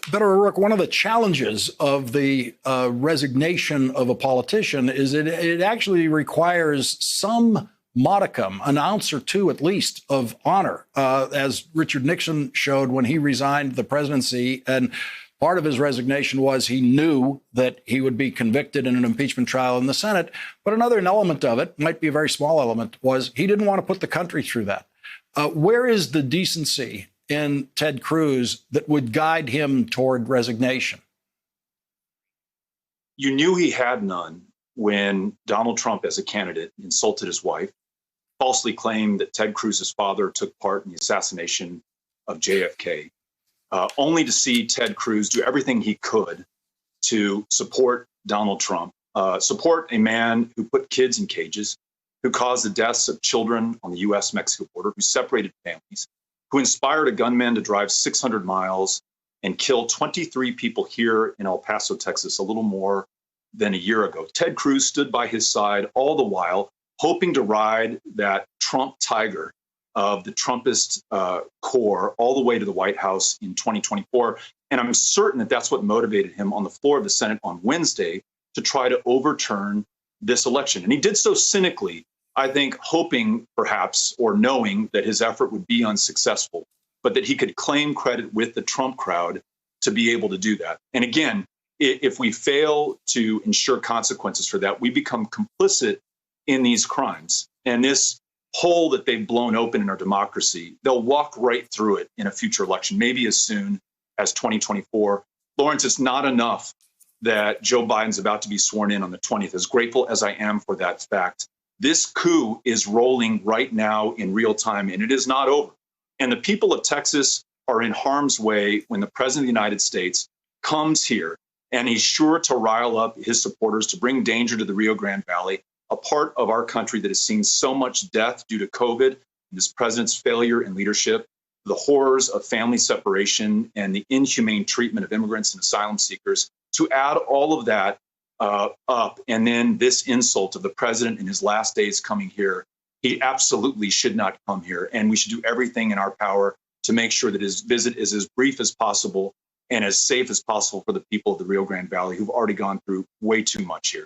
Beto O'Rourke, one of the challenges of the resignation of a politician is it actually requires some modicum, an ounce or two at least, of honor, as Richard Nixon showed when he resigned the presidency. And part of his resignation was he knew that he would be convicted in an impeachment trial in the Senate. But another element of it, might be a very small element, was he didn't want to put the country through that. Where is the decency in Ted Cruz that would guide him toward resignation? You knew he had none when Donald Trump, as a candidate, insulted his wife, falsely claimed that Ted Cruz's father took part in the assassination of JFK, only to see Ted Cruz do everything he could to support Donald Trump, support a man who put kids in cages, who caused the deaths of children on the U.S.-Mexico border, who separated families, who inspired a gunman to drive 600 miles and kill 23 people here in El Paso, Texas, a little more than a year ago. Ted Cruz stood by his side all the while, hoping to ride that Trump tiger of the Trumpist core all the way to the White House in 2024. And I'm certain that that's what motivated him on the floor of the Senate on Wednesday to try to overturn this election. And he did so cynically, I think, hoping perhaps or knowing that his effort would be unsuccessful, but that he could claim credit with the Trump crowd to be able to do that. And again, if we fail to ensure consequences for that, we become complicit in these crimes. And this hole that they've blown open in our democracy, they'll walk right through it in a future election, maybe as soon as 2024. Lawrence, it's not enough that Joe Biden's about to be sworn in on the 20th, as grateful as I am for that fact. This coup is rolling right now in real time, and it is not over. And the people of Texas are in harm's way when the president of the United States comes here, and he's sure to rile up his supporters to bring danger to the Rio Grande Valley, a part of our country that has seen so much death due to COVID, and this president's failure in leadership, the horrors of family separation, and the inhumane treatment of immigrants and asylum seekers. To add all of that up, and then this insult of the president in his last days coming here, he absolutely should not come here. And we should do everything in our power to make sure that his visit is as brief as possible and as safe as possible for the people of the Rio Grande Valley who've already gone through way too much here.